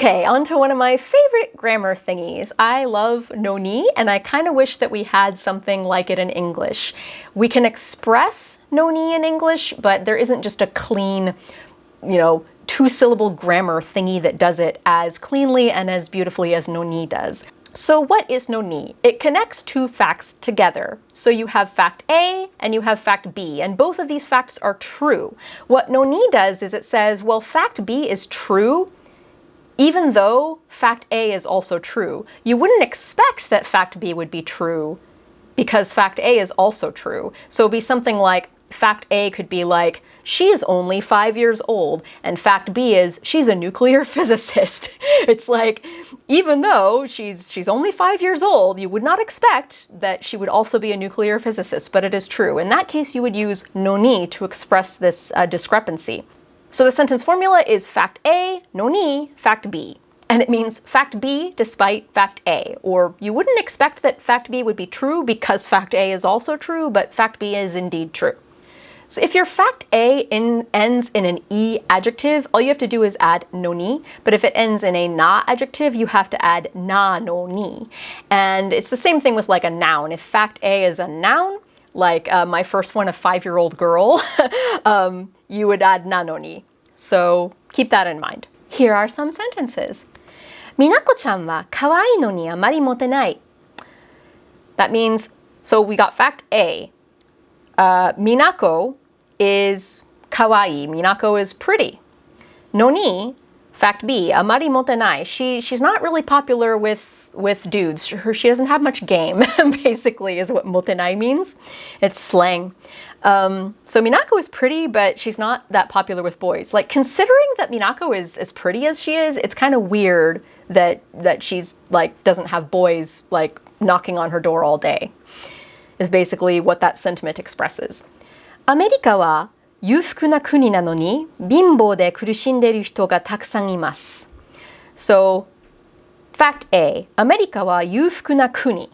Okay, on to one of my favorite grammar thingies. I love noni, and I kind of wish that we had something like it in English. We can express noni in English, but there isn't just a clean, two-syllable grammar thingy that does it as cleanly and as beautifully as noni does. So what is noni? It connects two facts together. So you have fact A and you have fact B, and both of these facts are true. What noni does is it says, well, fact B is true, even though fact A is also true. You wouldn't expect that fact B would be true because fact A is also true. So it'd be something like, fact A could be like, she's only 5 years old, and fact B is, she's a nuclear physicist. It's like, even though she's only 5 years old, you would not expect that she would also be a nuclear physicist, but it is true. In that case, you would use noni to express this discrepancy. So the sentence formula is fact A, noni, fact B. And it means fact B despite fact A. Or you wouldn't expect that fact B would be true because fact A is also true, but fact B is indeed true. So if your fact A ends in an E adjective, all you have to do is add noni. But if it ends in a na adjective, you have to add na noni. And it's the same thing with like a noun. If fact A is a noun, like my first one, a 5-year-old girl, you would add na noni. So keep that in mind. Here are some sentences. 美奈子ちゃんはかわいいのにあまりモテない. That means, so we got fact A. Minako is kawaii. Minako is pretty. Noni, fact B, amari motenai. She's not really popular with dudes. She doesn't have much game, basically, is what motenai means. It's slang. So Minako is pretty, but she's not that popular with boys. Like, considering that Minako is as pretty as she is, it's kind of weird that she's, like, doesn't have boys, like, knocking on her door all day. Is basically what that sentiment expresses. アメリカは裕福な国なのに貧乏で苦しんでいる人がたくさんいます. So, fact A, アメリカは裕福な国.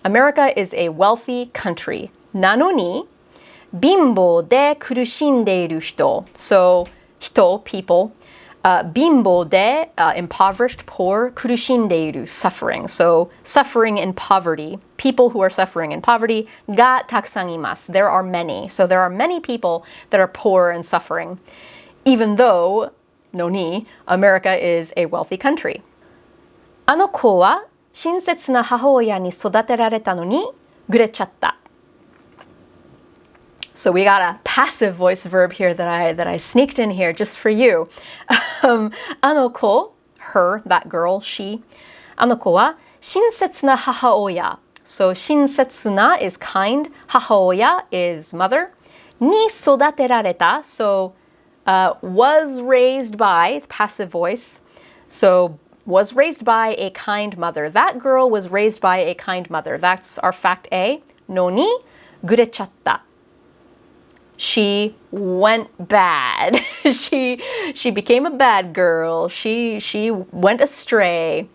America is a wealthy country. なのに貧乏で苦しんでいる人. So, 人, people. 貧乏で impoverished, poor, 苦しんでいる suffering. So, suffering in poverty. People who are suffering in poverty がたくさんいます. There are many. So there are many people that are poor and suffering. Even though, noni, America is a wealthy country. あの子は親切な母親に育てられたのにぐれちゃった. So we got a passive voice verb here that I sneaked in here just for you. あの子, her, that girl, she. あの子は親切な母親. So 親切な is kind, 母親 is mother. に育てられた, so was raised by, it's passive voice. So was raised by a kind mother. That girl was raised by a kind mother. That's our fact A. のにぐれちゃった. She went bad. she became a bad girl. She went astray.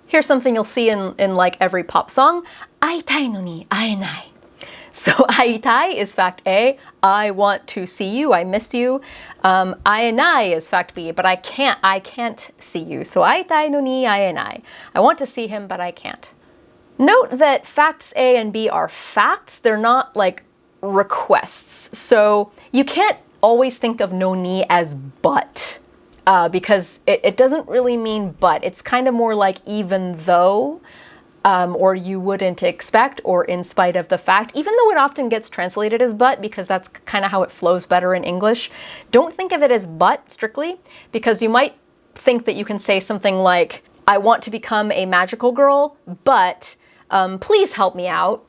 Here's something you'll see in like every pop song. 会いたいのに会えない. So 会いたい is fact A. I want to see you. I miss you. 会えない is fact B. But I can't see you. So 会いたいのに会えない. I want to see him, but I can't. Note that facts A and B are facts. They're not like requests. So you can't always think of noni as but. Because it doesn't really mean but. It's kind of more like even though, or you wouldn't expect, or in spite of the fact, even though it often gets translated as but, because that's kind of how it flows better in English. Don't think of it as but strictly, because you might think that you can say something like, I want to become a magical girl, but please help me out.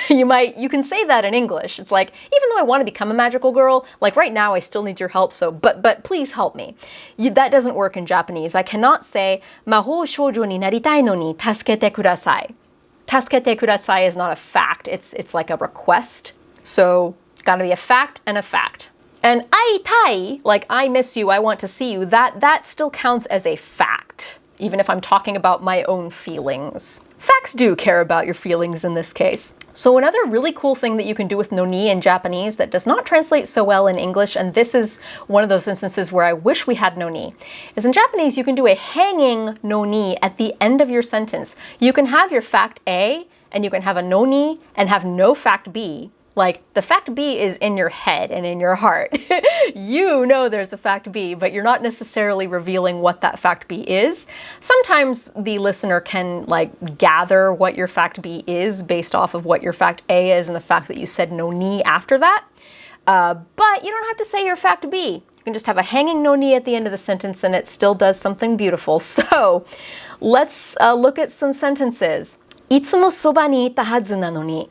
You can say that in English. It's like, even though I want to become a magical girl, like right now I still need your help, so but please help me. That doesn't work in Japanese. I cannot say 魔法少女になりたいのに助けてください. 助けてください is not a fact. It's like a request. So, gotta be a fact and a fact. And 会いたい, like I miss you, I want to see you, that still counts as a fact, even if I'm talking about my own feelings. Facts do care about your feelings in this case. So another really cool thing that you can do with noni in Japanese that does not translate so well in English, and this is one of those instances where I wish we had noni, is in Japanese you can do a hanging noni at the end of your sentence. You can have your fact A and you can have a noni and have no fact B. Like, the fact B is in your head and in your heart. You know there's a fact B, but you're not necessarily revealing what that fact B is. Sometimes the listener can, like, gather what your fact B is based off of what your fact A is and the fact that you said noni after that. But you don't have to say your fact B. You can just have a hanging noni at the end of the sentence and it still does something beautiful. So, let's look at some sentences. いつもそばにいたはずなのに.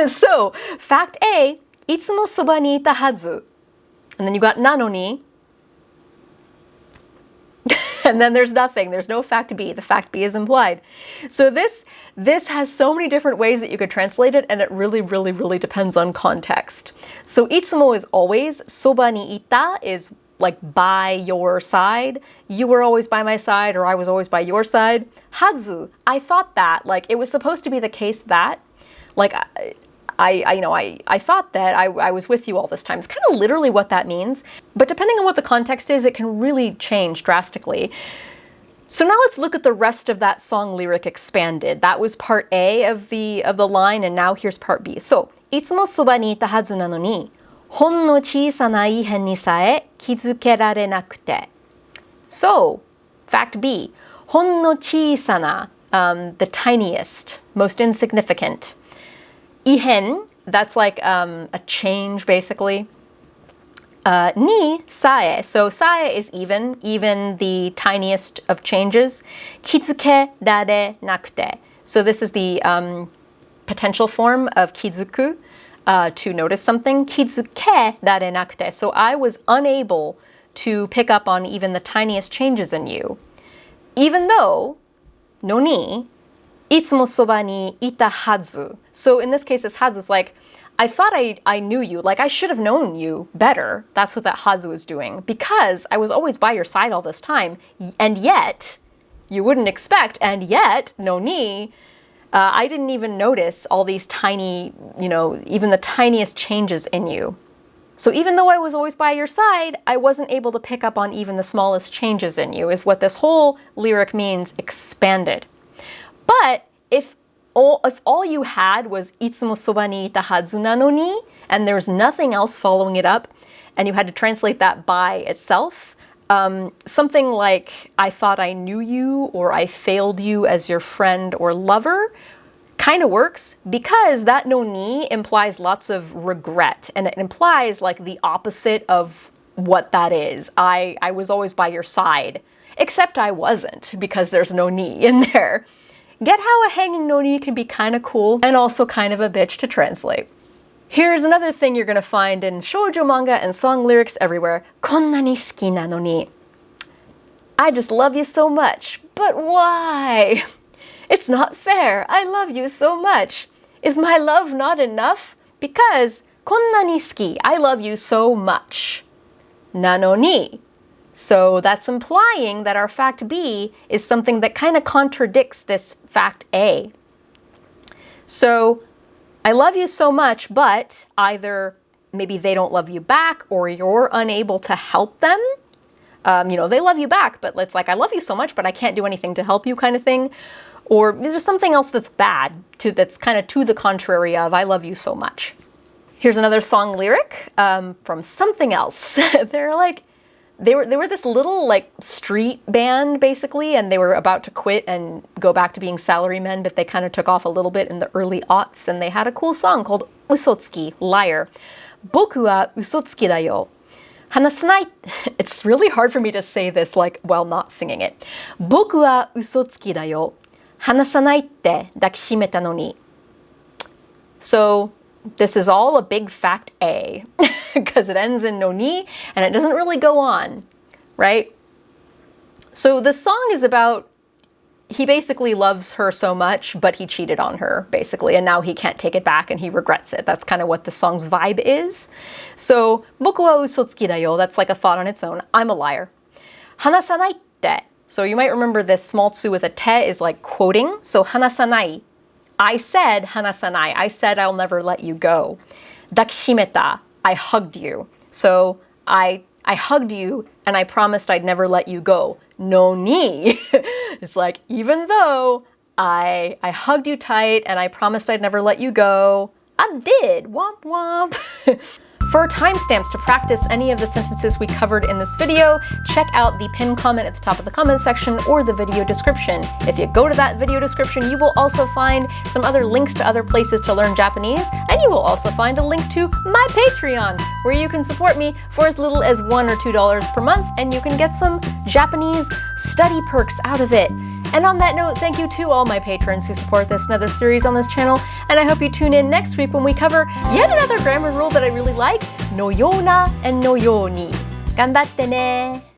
So, fact A, いつもそばにいたはず. And then you got なのに. And then there's nothing. There's no fact B. The fact B is implied. So this has so many different ways that you could translate it, and it really, really, really depends on context. So いつも is always, そばにいた is like by your side. You were always by my side, or I was always by your side. はず, I thought that, like it was supposed to be the case that, like I thought that I was with you all this time. It's kind of literally what that means. But depending on what the context is, it can really change drastically. So now let's look at the rest of that song lyric expanded. That was part A of the line, and now here's part B. So, いつもそばにいたはずなのに、ほんの小さな異変にさえ気づけられなくて. So, fact B, ほんの小さな, the tiniest, most insignificant. 異変, that's like a change basically. にさえ, so さえ is even the tiniest of changes. 気づけられなくて. So this is the potential form of 気づく, to notice something. 気づけられなくて. So I was unable to pick up on even the tiniest changes in you. Even though, のに, いつもそばにいたはず. So in this case, this はず is like, I thought I knew you. Like, I should have known you better. That's what that はず was doing. Because I was always by your side all this time. And yet, you wouldn't expect, and yet, no ni, I didn't even notice all these tiny, even the tiniest changes in you. So even though I was always by your side, I wasn't able to pick up on even the smallest changes in you, is what this whole lyric means, expanded. But if all you had was いつもそばにいたはずなのに, and there's nothing else following it up, and you had to translate that by itself, something like, I thought I knew you, or I failed you as your friend or lover, kind of works, because that no ni implies lots of regret, and it implies like the opposite of what that is. I was always by your side, except I wasn't, because there's no ni in there. Get how a hanging noni can be kind of cool and also kind of a bitch to translate. Here's another thing you're going to find in shoujo manga and song lyrics everywhere. こんなに好きなのに. I just love you so much. But why? It's not fair. I love you so much. Is my love not enough? Because こんなに好き. I love you so much. なのに. So that's implying that our fact B is something that kind of contradicts this fact A. So, I love you so much, but either maybe they don't love you back or you're unable to help them. They love you back, but it's like, I love you so much, but I can't do anything to help you kind of thing. Or there's something else that's bad, that's kind of to the contrary of, I love you so much. Here's another song lyric from something else. They were this little like street band basically, and they were about to quit and go back to being salarymen, but they kind of took off a little bit in the early aughts, and they had a cool song called Usotsuki, liar. 僕は嘘つきだよ離さない. It's really hard for me to say this like while not singing it. 僕は嘘つきだよ離さないって抱きしめたのに. So this is all a big fact A, because it ends in no ni, and it doesn't really go on, right? So the song is about, he basically loves her so much, but he cheated on her, basically, and now he can't take it back, and he regrets it. That's kind of what the song's vibe is. So, 僕は嘘つきだよ, that's like a thought on its own. I'm a liar. 離さないって. So you might remember this small tsu with a te is like quoting. So 離さない I said 離さない. I said I'll never let you go. 抱きしめた. I hugged you. So I hugged you and I promised I'd never let you go. Noni. It's like, even though I hugged you tight and I promised I'd never let you go, I did. Womp womp. For timestamps to practice any of the sentences we covered in this video, check out the pinned comment at the top of the comment section or the video description. If you go to that video description, you will also find some other links to other places to learn Japanese, and you will also find a link to my Patreon, where you can support me for as little as $1 or $2 per month, and you can get some Japanese study perks out of it. And on that note, thank you to all my patrons who support this and other series on this channel, and I hope you tune in next week when we cover yet another grammar rule that I really like, no yona and no yoni. 頑張ってね!